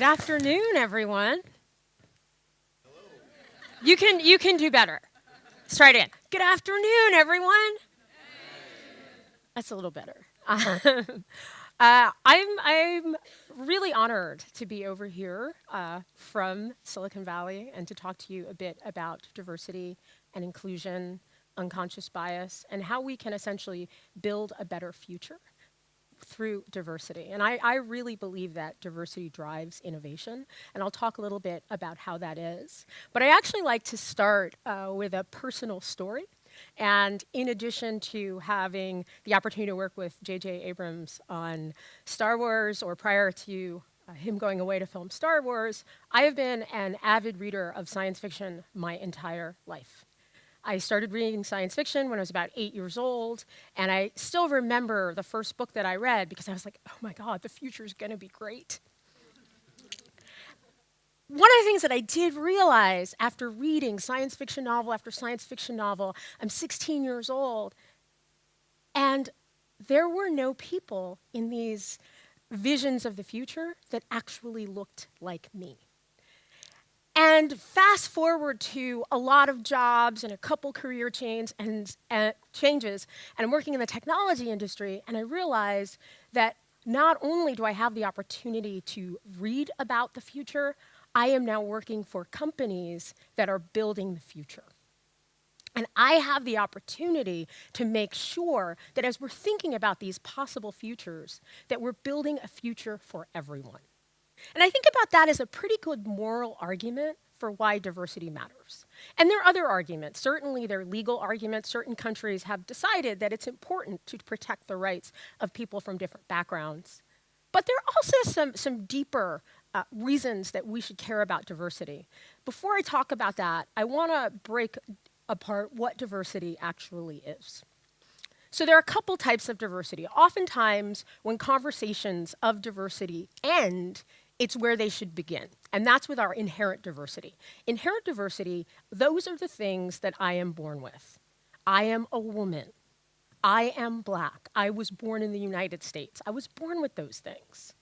Good afternoon, everyone. You can do better. Let's try it again. Good afternoon, everyone. That's a little better. I'm really honored to be over here from Silicon Valley and to talk to you a bit about diversity and inclusion, unconscious bias, and how we can essentially build a better future through diversity. And I really believe that diversity drives innovation, and I'll talk a little bit about how that is. But I actually like to start with a personal story. And in addition to having the opportunity to work with JJ Abrams on Star Wars, or prior to him going away to film Star Wars, I have been an avid reader of science fiction my entire life. I started reading science fiction when I was about 8 years old, and I still remember the first book that I read because I was like, oh my God, the future's gonna be great. One of the things that I did realize after reading science fiction novel after science fiction novel, I'm 16 years old, and there were no people in these visions of the future that actually looked like me. And fast forward to a lot of jobs and a couple career changes, and I'm working in the technology industry, and I realized that not only do I have the opportunity to read about the future, I am now working for companies that are building the future. And I have the opportunity to make sure that as we're thinking about these possible futures, that we're building a future for everyone. And I think about that as a pretty good moral argument for why diversity matters. And there are other arguments. Certainly there are legal arguments. Certain countries have decided that it's important to protect the rights of people from different backgrounds. But there are also some deeper reasons that we should care about diversity. Before I talk about that, I want to break apart what diversity actually is. So there are a couple types of diversity. Oftentimes, when conversations of diversity end, it's where they should begin. And that's with our inherent diversity. Inherent diversity, those are the things that I am born with. I am a woman. I am Black. I was born in the United States. I was born with those things.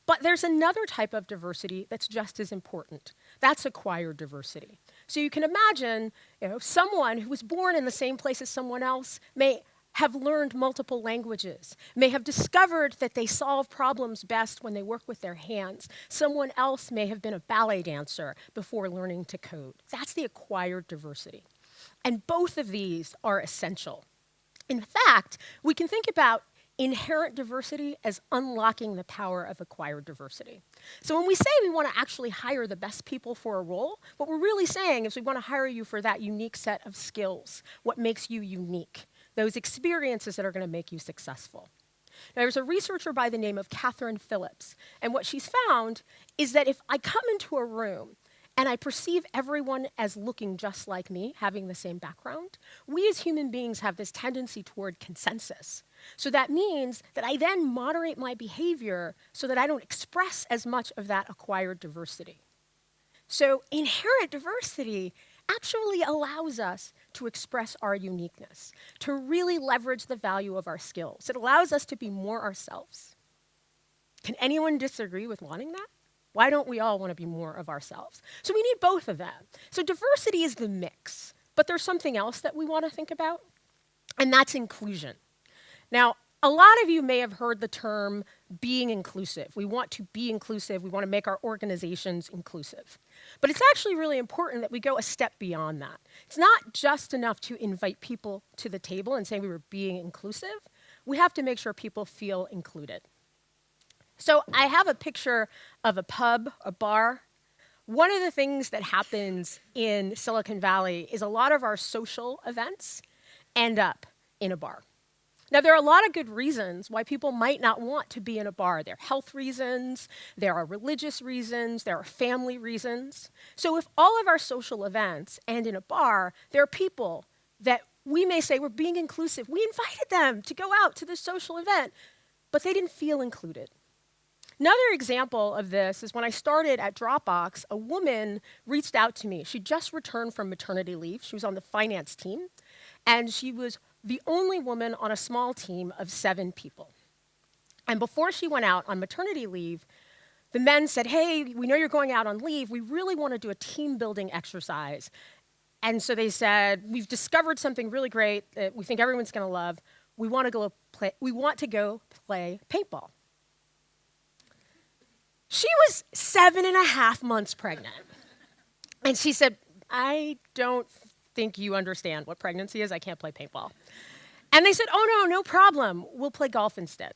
But there's another type of diversity that's just as important. That's acquired diversity. So you can imagine, someone who was born in the same place as someone else may have learned multiple languages, may have discovered that they solve problems best when they work with their hands. Someone else may have been a ballet dancer before learning to code. That's the acquired diversity. And both of these are essential. In fact, we can think about inherent diversity as unlocking the power of acquired diversity. So when we say we want to actually hire the best people for a role, what we're really saying is we want to hire you for that unique set of skills, what makes you unique, those experiences that are going to make you successful. Now, there's a researcher by the name of Catherine Phillips, and what she's found is that if I come into a room and I perceive everyone as looking just like me, having the same background, we as human beings have this tendency toward consensus. So that means that I then moderate my behavior so that I don't express as much of that acquired diversity. So inherent diversity actually allows us to express our uniqueness, to really leverage the value of our skills. It allows us to be more ourselves. Can anyone disagree with wanting that? Why don't we all want to be more of ourselves? So we need both of them. So diversity is the mix, but there's something else that we want to think about, and that's inclusion. Now, a lot of you may have heard the term being inclusive. We want to be inclusive. We want to make our organizations inclusive. But it's actually really important that we go a step beyond that. It's not just enough to invite people to the table and say we were being inclusive. We have to make sure people feel included. So I have a picture of a pub, a bar. One of the things that happens in Silicon Valley is a lot of our social events end up in a bar. Now, there are a lot of good reasons why people might not want to be in a bar. There are health reasons, there are religious reasons, there are family reasons. So if all of our social events end in a bar, there are people that we may say we're being inclusive. We invited them to go out to this social event, but they didn't feel included. Another example of this is when I started at Dropbox, a woman reached out to me. She just returned from maternity leave. She was on the finance team, and she was the only woman on a small team of 7 people. And before she went out on maternity leave, the men said, hey, we know you're going out on leave. We really want to do a team building exercise. And so they said, we've discovered something really great that we think everyone's going to love. We want to go play paintball. She was 7.5 months pregnant. And she said, I don't think you understand what pregnancy is. I can't play paintball. And they said, oh, no problem. We'll play golf instead.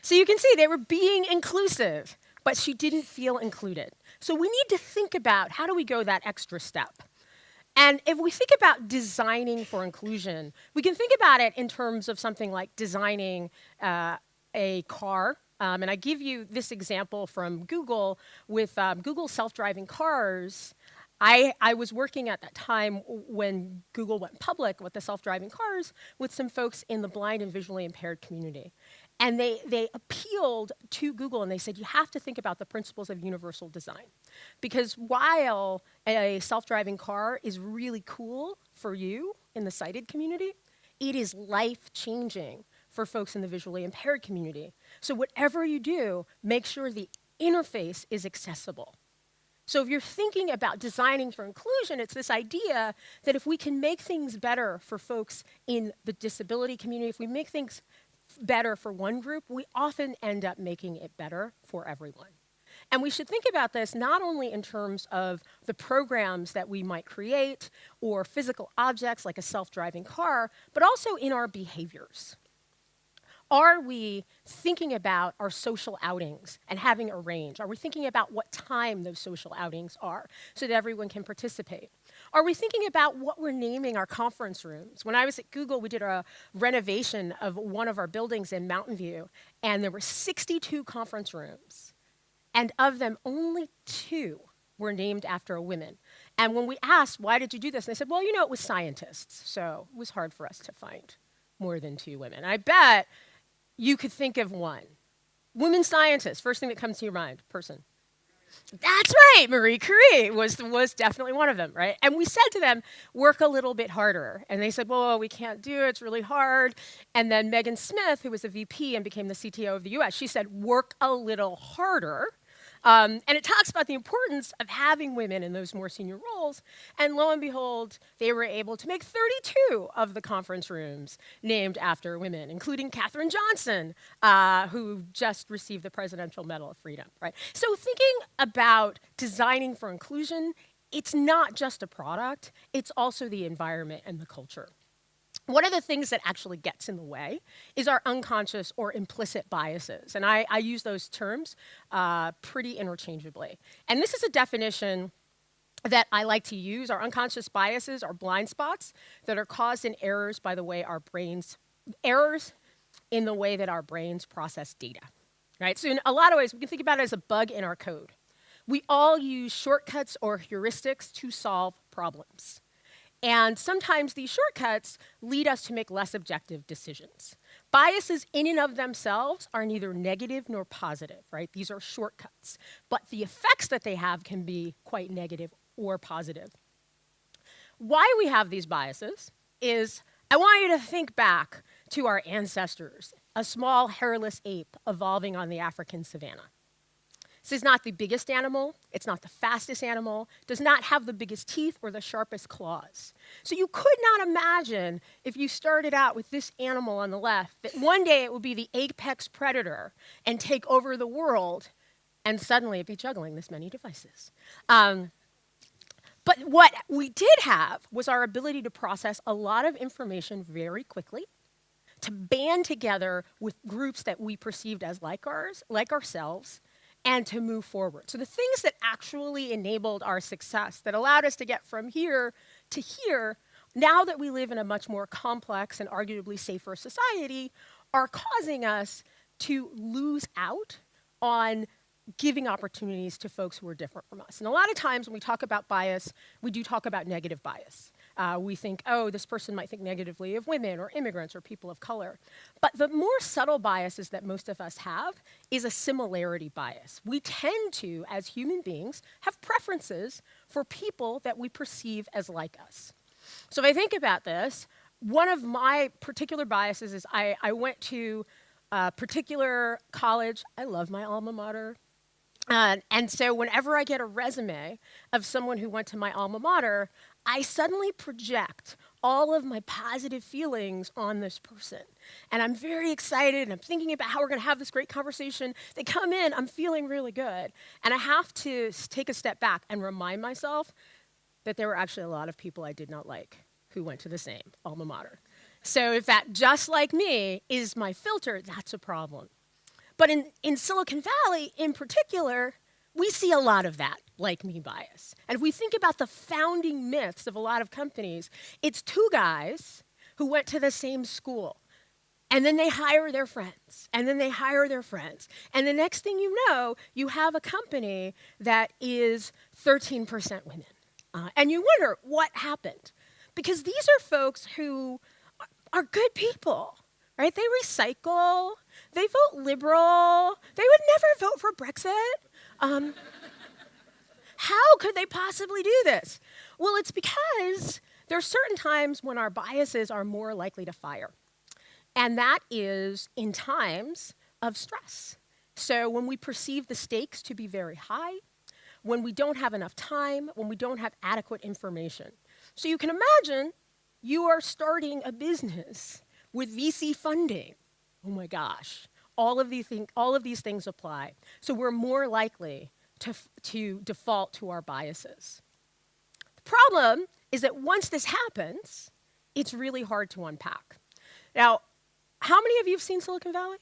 So you can see they were being inclusive, but she didn't feel included. So we need to think about how do we go that extra step. And if we think about designing for inclusion, we can think about it in terms of something like designing a car. And I give you this example from Google with Google self-driving cars. I was working at that time when Google went public with the self-driving cars with some folks in the blind and visually impaired community. And they appealed to Google and they said, you have to think about the principles of universal design. Because while a self-driving car is really cool for you in the sighted community, it is life-changing for folks in the visually impaired community. So whatever you do, make sure the interface is accessible. So if you're thinking about designing for inclusion, it's this idea that if we can make things better for folks in the disability community, if we make things better for one group, we often end up making it better for everyone. And we should think about this not only in terms of the programs that we might create or physical objects like a self-driving car, but also in our behaviors. Are we thinking about our social outings and having a range? Are we thinking about what time those social outings are so that everyone can participate? Are we thinking about what we're naming our conference rooms? When I was at Google, we did a renovation of one of our buildings in Mountain View, and there were 62 conference rooms. And of them, only 2 were named after women. And when we asked, why did you do this? And they said, well, you know, it was scientists, so it was hard for us to find more than 2 women. I bet you could think of one. Women scientists, first thing that comes to your mind, person. That's right, Marie Curie was definitely one of them, right? And we said to them, work a little bit harder. And they said, well, we can't do it, it's really hard. And then Megan Smith, who was a VP and became the CTO of the US, she said, work a little harder. And it talks about the importance of having women in those more senior roles. And lo and behold, they were able to make 32 of the conference rooms named after women, including Katherine Johnson, who just received the Presidential Medal of Freedom, right? So thinking about designing for inclusion, it's not just a product, it's also the environment and the culture. One of the things that actually gets in the way is our unconscious or implicit biases. And I use those terms pretty interchangeably. And this is a definition that I like to use. Our unconscious biases are blind spots that are caused in errors in the way that our brains process data. Right? So in a lot of ways, we can think about it as a bug in our code. We all use shortcuts or heuristics to solve problems. And sometimes these shortcuts lead us to make less objective decisions. Biases in and of themselves are neither negative nor positive, right? These are shortcuts. But the effects that they have can be quite negative or positive. Why we have these biases is I want you to think back to our ancestors, a small hairless ape evolving on the African savanna. This is not the biggest animal, it's not the fastest animal, does not have the biggest teeth or the sharpest claws. So you could not imagine if you started out with this animal on the left, that one day it would be the apex predator and take over the world, and suddenly it'd be juggling this many devices. But what we did have was our ability to process a lot of information very quickly, to band together with groups that we perceived as like ourselves, and to move forward. So the things that actually enabled our success, that allowed us to get from here to here, now that we live in a much more complex and arguably safer society, are causing us to lose out on giving opportunities to folks who are different from us. And a lot of times when we talk about bias, we do talk about negative bias. We think, oh, this person might think negatively of women or immigrants or people of color. But the more subtle biases that most of us have is a similarity bias. We tend to, as human beings, have preferences for people that we perceive as like us. So if I think about this, one of my particular biases is I went to a particular college. I love my alma mater. And so whenever I get a resume of someone who went to my alma mater, I suddenly project all of my positive feelings on this person. And I'm very excited, and I'm thinking about how we're going to have this great conversation. They come in, I'm feeling really good. And I have to take a step back and remind myself that there were actually a lot of people I did not like who went to the same alma mater. So if that just like me is my filter, that's a problem. But in Silicon Valley, in particular, we see a lot of that like me bias. And if we think about the founding myths of a lot of companies, it's two guys who went to the same school. And then they hire their friends. And then they hire their friends. And the next thing you know, you have a company that is 13% women. And you wonder what happened. Because these are folks who are good people. Right? They recycle. They vote liberal. They would never vote for Brexit. How could they possibly do this? Well, it's because there are certain times when our biases are more likely to fire. And that is in times of stress. So when we perceive the stakes to be very high, when we don't have enough time, when we don't have adequate information. So you can imagine you are starting a business with VC funding. Oh my gosh, all of these things apply. So we're more likely to default to our biases. The problem is that once this happens, it's really hard to unpack. Now, how many of you have seen Silicon Valley,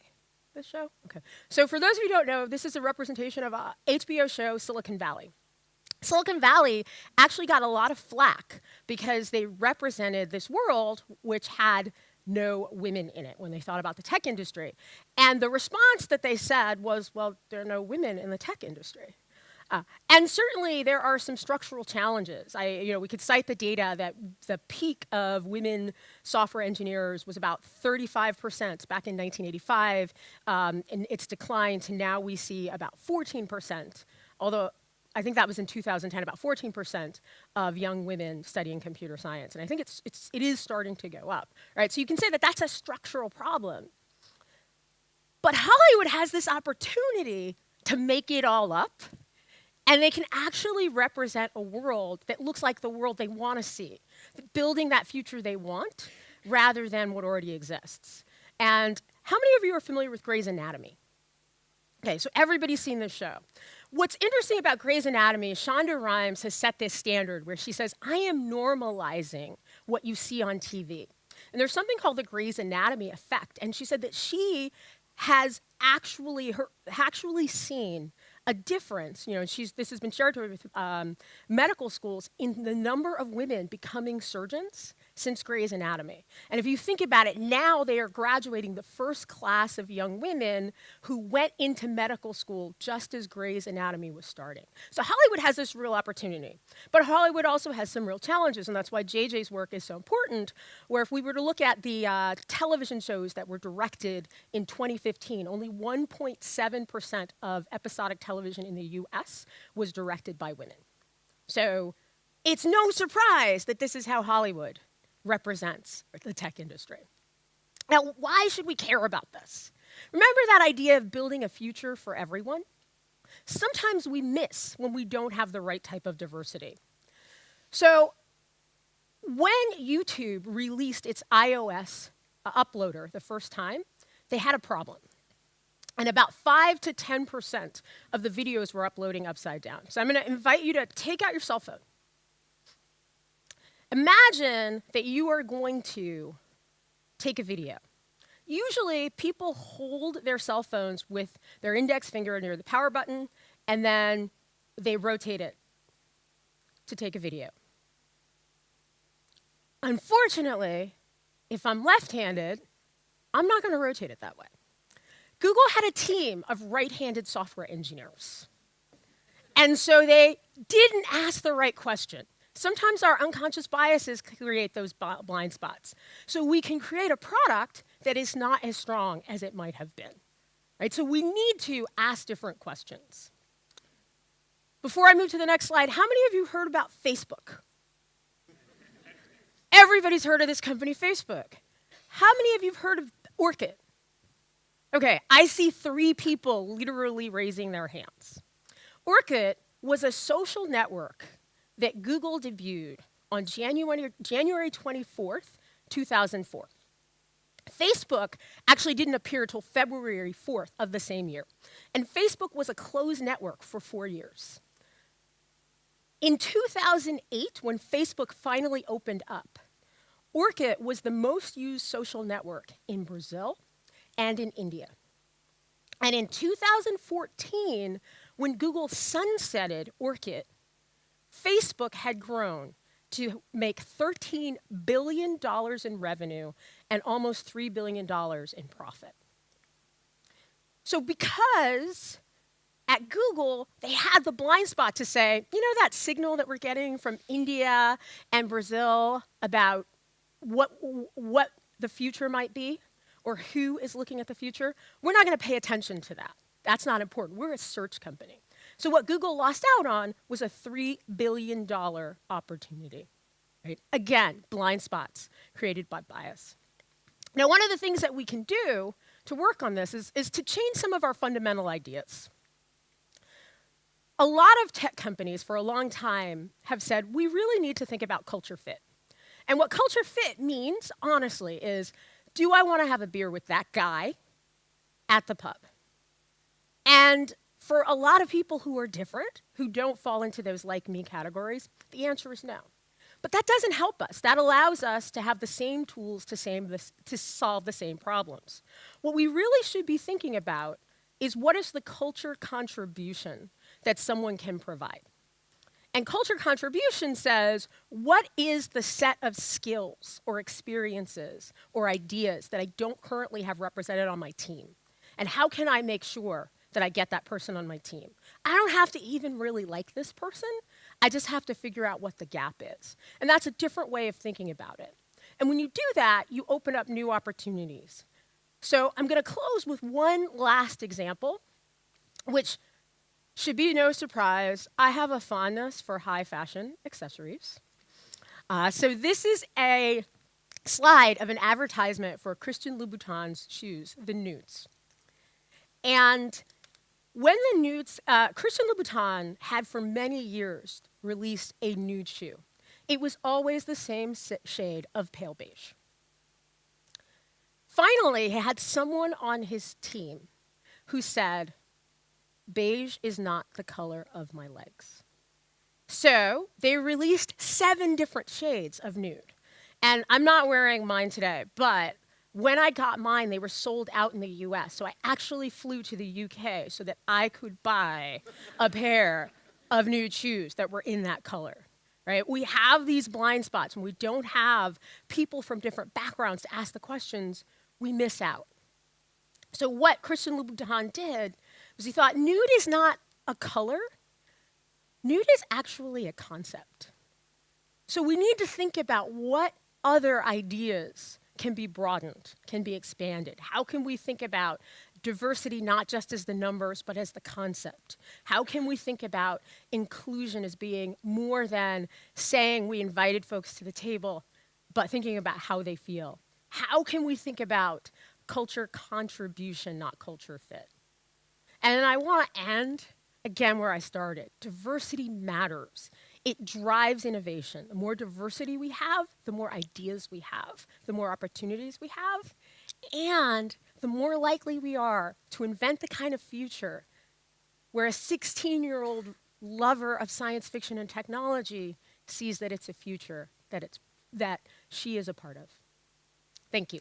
this show? Okay. So for those of you who don't know, this is a representation of a HBO show, Silicon Valley. Silicon Valley actually got a lot of flack because they represented this world which had no women in it when they thought about the tech industry. And the response that they said was, well, there are no women in the tech industry. And certainly there are some structural challenges. We could cite the data that the peak of women software engineers was about 35% back in 1985, and it's declined to now we see about 14%, although I think that was in 2010, about 14% of young women studying computer science. And I think it is starting to go up, right? So you can say that that's a structural problem. But Hollywood has this opportunity to make it all up, and they can actually represent a world that looks like the world they want to see, building that future they want rather than what already exists. And how many of you are familiar with Grey's Anatomy? Okay, so everybody's seen this show. What's interesting about Grey's Anatomy is Shonda Rhimes has set this standard where she says, I am normalizing what you see on TV. And there's something called the Grey's Anatomy effect. And she said that she has actually seen a difference, this has been shared with medical schools in the number of women becoming surgeons since Grey's Anatomy. And if you think about it, now they are graduating the first class of young women who went into medical school just as Grey's Anatomy was starting. So Hollywood has this real opportunity. But Hollywood also has some real challenges, and that's why JJ's work is so important, where if we were to look at the television shows that were directed in 2015, only 1.7% of episodic television in the US was directed by women. So it's no surprise that this is how Hollywood represents the tech industry. Now, why should we care about this? Remember that idea of building a future for everyone? Sometimes we miss when we don't have the right type of diversity. So when YouTube released its iOS uploader the first time, they had a problem. And about 5 to 10% of the videos were uploading upside down. So I'm going to invite you to take out your cell phone. Imagine that you are going to take a video. Usually, people hold their cell phones with their index finger near the power button, and then they rotate it to take a video. Unfortunately, if I'm left-handed, I'm not going to rotate it that way. Google had a team of right-handed software engineers. And so they didn't ask the right question. Sometimes our unconscious biases create those blind spots. So we can create a product that is not as strong as it might have been. Right? So we need to ask different questions. Before I move to the next slide, how many of you heard about Facebook? Everybody's heard of this company, Facebook. How many of you have heard of Orchid? Okay, I see 3 people literally raising their hands. Orkut was a social network that Google debuted on January 24th, 2004. Facebook actually didn't appear until February 4th of the same year. And Facebook was a closed network for 4 years. In 2008, when Facebook finally opened up, Orkut was the most used social network in Brazil and in India. And in 2014, when Google sunsetted Orkut, Facebook had grown to make $13 billion in revenue and almost $3 billion in profit. So because at Google, they had the blind spot to say, you know that signal that we're getting from India and Brazil about what the future might be, or who is looking at the future? We're not going to pay attention to that. That's not important. We're a search company. So what Google lost out on was a $3 billion opportunity. Right? Again, blind spots created by bias. Now, one of the things that we can do to work on this is to change some of our fundamental ideas. A lot of tech companies for a long time have said, we really need to think about culture fit. And what culture fit means, honestly, is, do I want to have a beer with that guy at the pub? And for a lot of people who are different, who don't fall into those like me categories, the answer is no. But that doesn't help us. That allows us to have the same tools to solve the same problems. What we really should be thinking about is, what is the culture contribution that someone can provide? And culture contribution says, what is the set of skills or experiences or ideas that I don't currently have represented on my team? And how can I make sure that I get that person on my team? I don't have to even really like this person. I just have to figure out what the gap is. And that's a different way of thinking about it. And when you do that, you open up new opportunities. So I'm going to close with one last example, which should be no surprise. I have a fondness for high fashion accessories. So this is a slide of an advertisement for Christian Louboutin's shoes, the Nudes. And when the Nudes, Christian Louboutin had for many years released a nude shoe. It was always the same shade of pale beige. Finally, he had someone on his team who said, beige is not the color of my legs. So they released 7 different shades of nude. And I'm not wearing mine today, but when I got mine, they were sold out in the US. So I actually flew to the UK so that I could buy a pair of nude shoes that were in that color. Right? We have these blind spots, and we don't have people from different backgrounds to ask the questions, we miss out. So what Christian Louboutin did was he thought, nude is not a color. Nude is actually a concept. So we need to think about what other ideas can be broadened, can be expanded. How can we think about diversity not just as the numbers, but as the concept? How can we think about inclusion as being more than saying we invited folks to the table, but thinking about how they feel? How can we think about culture contribution, not culture fit? And I want to end, again, where I started. Diversity matters. It drives innovation. The more diversity we have, the more ideas we have, the more opportunities we have, and the more likely we are to invent the kind of future where a 16-year-old lover of science fiction and technology sees that it's a future that she is a part of. Thank you.